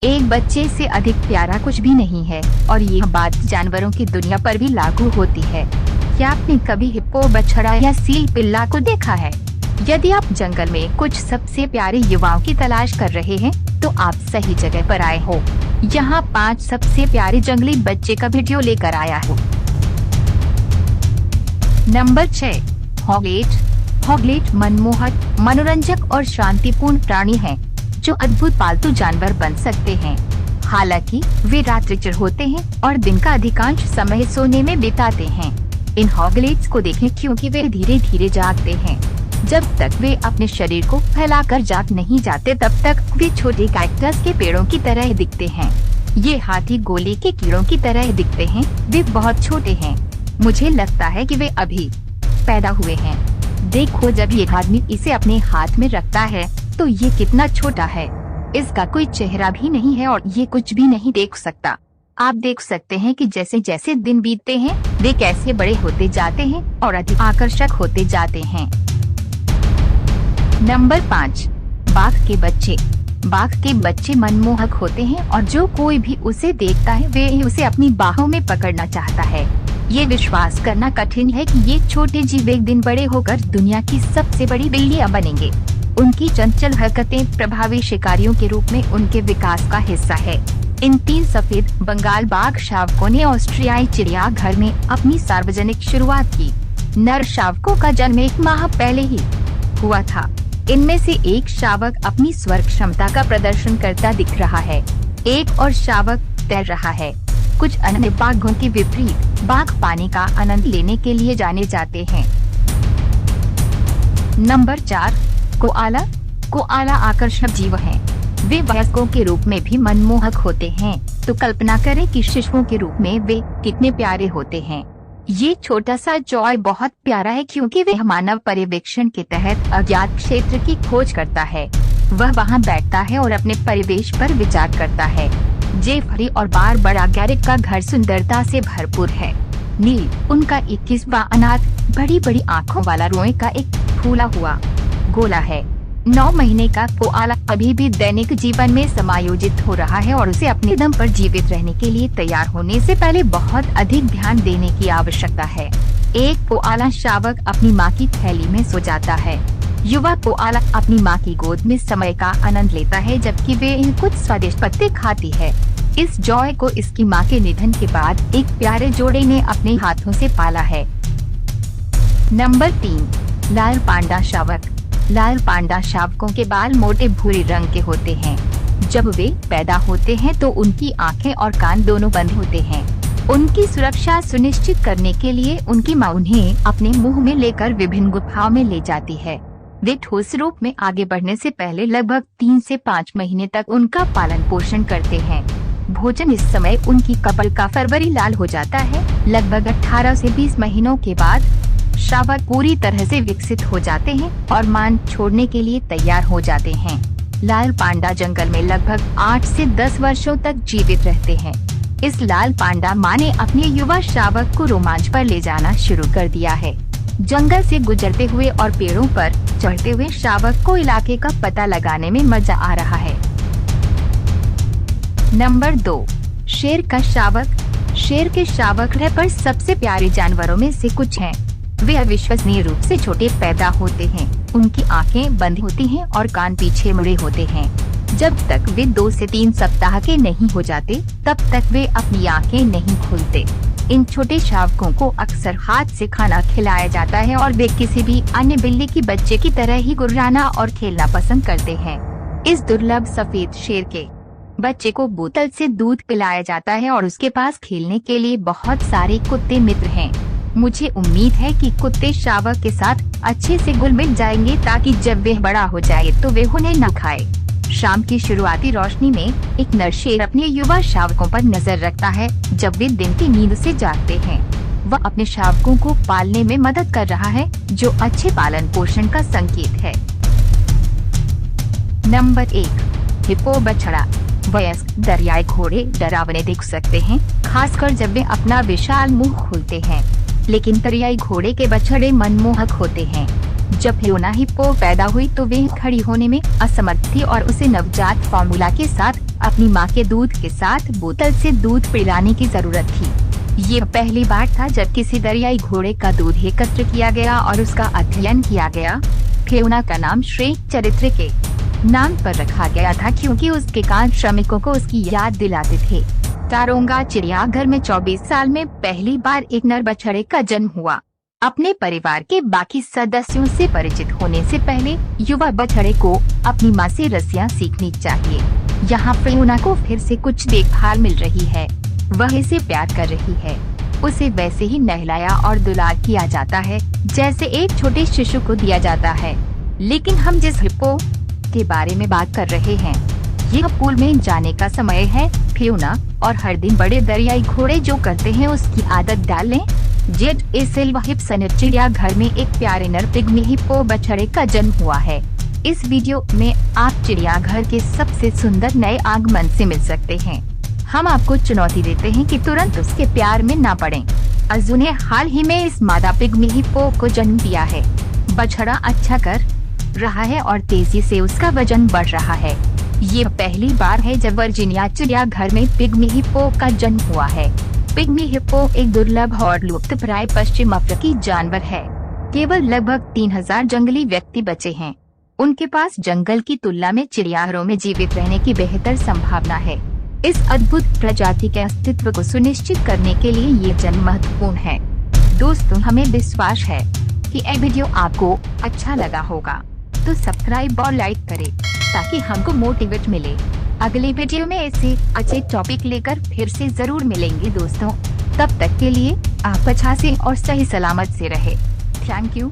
एक बच्चे से अधिक प्यारा कुछ भी नहीं है और ये बात जानवरों की दुनिया पर भी लागू होती है। क्या आपने कभी हिप्पो, बछड़ा या सील पिल्ला को देखा है? यदि आप जंगल में कुछ सबसे प्यारे युवाओं की तलाश कर रहे हैं तो आप सही जगह पर आए हो। यहाँ 5 सबसे प्यारे जंगली बच्चे का वीडियो लेकर आया हूँ। नंबर 6, हॉगलेट। हॉगलेट मनमोहक, मनोरंजक और शांतिपूर्ण प्राणी हैं, जो अद्भुत पालतू जानवर बन सकते हैं। हालांकि वे रात्रिचर होते हैं और दिन का अधिकांश समय सोने में बिताते हैं। इन हॉगलेट्स को देखें क्योंकि वे धीरे धीरे जागते हैं। जब तक वे अपने शरीर को फैलाकर जाग नहीं जाते तब तक वे छोटे कैक्टस के पेड़ों की तरह दिखते हैं। ये हाथी गोले के कीड़ों की तरह दिखते हैं। वे बहुत छोटे हैं। मुझे लगता है कि वे अभी पैदा हुए हैं। देखो, जब ये आदमी इसे अपने हाथ में रखता है तो ये कितना छोटा है। इसका कोई चेहरा भी नहीं है और ये कुछ भी नहीं देख सकता। आप देख सकते हैं कि जैसे जैसे दिन बीतते हैं वे कैसे बड़े होते जाते हैं और अधिक आकर्षक होते जाते हैं। नंबर 5, बाघ के बच्चे। बाघ के बच्चे मनमोहक होते हैं और जो कोई भी उसे देखता है वे उसे अपनी बाहों में पकड़ना चाहता है। ये विश्वास करना कठिन है कि ये छोटे जीव एक दिन बड़े होकर दुनिया की सबसे बड़ी बिल्लियां बनेंगे। उनकी चंचल हरकतें प्रभावी शिकारियों के रूप में उनके विकास का हिस्सा है। इन 3 सफेद बंगाल बाघ शावकों ने ऑस्ट्रियाई चिड़ियाघर में अपनी सार्वजनिक शुरुआत की। नर शावकों का जन्म 1 माह पहले ही हुआ था। इनमें से एक शावक अपनी स्वर क्षमता का प्रदर्शन करता दिख रहा है। एक और शावक तैर रहा है। कुछ अन्य बाघों के विपरीत बाघ पानी का आनंद लेने के लिए जाने जाते हैं। Number 4, koala. कोआला आकर्षक जीव हैं। वे वयस्कों के रूप में भी मनमोहक होते हैं। तो कल्पना करें कि शिशुओं के रूप में वे कितने प्यारे होते हैं। ये छोटा सा जॉय बहुत प्यारा है क्योंकि वह मानव पर्यवेक्षण के तहत अज्ञात क्षेत्र की खोज करता है। वह वहाँ बैठता है और अपने परिवेश पर विचार करता है। जेफरी और बारबरा गैरिक का घर सुंदरता से भरपूर है। नील उनका 21वां अनाथ बड़ी बड़ी आँखों वाला रोए का एक फूला हुआ गोला है। 9 महीने का कोआला अभी भी दैनिक जीवन में समायोजित हो रहा है और उसे अपने दम पर जीवित रहने के लिए तैयार होने से पहले बहुत अधिक ध्यान देने की आवश्यकता है। एक कोआला शावक अपनी माँ की थैली में सो जाता है। युवा कोआला अपनी माँ की गोद में समय का आनंद लेता है जबकि वे कुछ स्वादिष्ट पत्ते खाती है। इस जॉय को इसकी माँ के निधन के बाद एक प्यारे जोड़े ने अपने हाथों से पाला है। नंबर 3, लाल पांडा शावक। लाल पांडा शावकों के बाल मोटे भूरे रंग के होते हैं। जब वे पैदा होते हैं तो उनकी आंखें और कान दोनों बंद होते हैं। उनकी सुरक्षा सुनिश्चित करने के लिए उनकी माँ उन्हें अपने मुंह में लेकर विभिन्न गुफाओं में ले जाती है। वे ठोस रूप में आगे बढ़ने से पहले लगभग 3 से 5 महीने तक उनका पालन पोषण करते हैं। भोजन इस समय उनकी कपल का फरवरी लाल हो जाता है। लगभग 18 से 20 महीनों के बाद शावक पूरी तरह से विकसित हो जाते हैं और मान छोड़ने के लिए तैयार हो जाते हैं। लाल पांडा जंगल में लगभग 8 से 10 वर्षों तक जीवित रहते हैं। इस लाल पांडा माँ ने अपने युवा शावक को रोमांच पर ले जाना शुरू कर दिया है। जंगल से गुजरते हुए और पेड़ों पर चढ़ते हुए शावक को इलाके का पता लगाने में मजा आ रहा है। नंबर 2, शेर का शावक। शेर के शावक पर सबसे प्यारे जानवरों में से कुछ हैं। वे अविश्वसनीय रूप से छोटे पैदा होते हैं। उनकी आंखें बंद होती हैं और कान पीछे मुड़े होते हैं। जब तक वे 2 से 3 सप्ताह के नहीं हो जाते तब तक वे अपनी आंखें नहीं खोलते। इन छोटे शावकों को अक्सर हाथ से खाना खिलाया जाता है और वे किसी भी अन्य बिल्ली की बच्चे की तरह ही गुर्राना और खेलना पसंद करते हैं। इस दुर्लभ सफेद शेर के बच्चे को बोतल से दूध पिलाया जाता है और उसके पास खेलने के लिए बहुत सारे कुत्ते मित्र हैं। मुझे उम्मीद है कि कुत्ते शावक के साथ अच्छे से घुल मिल जाएंगे ताकि जब वे बड़ा हो जाए तो वे उन्हें न खाए। शाम की शुरुआती रोशनी में एक नर शेर अपने युवा शावकों पर नजर रखता है जब वे दिन की नींद से जागते हैं। वह अपने शावकों को पालने में मदद कर रहा है जो अच्छे पालन पोषण का संकेत है। नंबर 1, हिप्पो बछड़ा। वयस्क दरियाई घोड़े डरावने दिख सकते हैं, खासकर जब वे अपना विशाल मुंह खोलते हैं, लेकिन दरियाई घोड़े के बछड़े मनमोहक होते हैं। जब हिप्पो पैदा हुई तो वे खड़ी होने में असमर्थ थी और उसे नवजात फॉर्मूला के साथ अपनी माँ के दूध के साथ बोतल से दूध पिलाने की जरूरत थी। ये पहली बार था जब किसी दरियाई घोड़े का दूध एकत्र किया गया और उसका अध्ययन किया गया। फियोना का नाम श्रेय चरित्र के नाम पर रखा गया था क्योंकि उसके कान श्रमिकों को उसकी याद दिलाते थे। तारोंगा चिड़ियाघर में 24 साल में पहली बार एक नर बछड़े का जन्म हुआ। अपने परिवार के बाकी सदस्यों से परिचित होने से पहले युवा बछड़े को अपनी माँ से रस्सियाँ सीखनी चाहिए। यहाँ फियोना को फिर से कुछ देखभाल मिल रही है। वह इसे प्यार कर रही है। उसे वैसे ही नहलाया और दुलार किया जाता है जैसे एक छोटे शिशु को दिया जाता है। लेकिन हम जिस हिप्पो के बारे में बात कर रहे हैं, यह पूल में जाने का समय है। फियोना और हर दिन बड़े दरियाई घोड़े जो करते हैं उसकी आदत डालें। जेड ए सिल्वा हिप्सन चिड़ियाघर में एक प्यारे नर पिग्मी हिप्पो बछड़े का जन्म हुआ है। इस वीडियो में आप चिड़ियाघर के सबसे सुंदर नए आगमन से मिल सकते हैं। हम आपको चुनौती देते हैं कि तुरंत उसके प्यार में ना पड़ें। अर्जुन ने हाल ही में इस मादा पिग्मी हिप्पो को जन्म दिया है। बछड़ा अच्छा कर रहा है और तेजी से उसका वजन बढ़ रहा है। ये पहली बार है जब वर्जीनिया चिड़ियाघर में पिग्मी हिप्पो का जन्म हुआ है। पिग्मी हिप्पो एक दुर्लभ और लुप्तप्राय पश्चिम अफ्रीकी जानवर है। केवल लगभग 3000 जंगली व्यक्ति बचे हैं। उनके पास जंगल की तुलना में चिड़ियाघरों में जीवित रहने की बेहतर संभावना है। इस अद्भुत प्रजाति के अस्तित्व को सुनिश्चित करने के लिए ये जन्म महत्वपूर्ण है। दोस्तों, हमें विश्वास है कि यह वीडियो आपको अच्छा लगा होगा, तो सब्सक्राइब और लाइक करें ताकि हमको मोटिवेट मिले। अगले वीडियो में ऐसे अच्छे टॉपिक लेकर फिर से जरूर मिलेंगे दोस्तों। तब तक के लिए आप अच्छा से और सही सलामत से रहे। Thank you.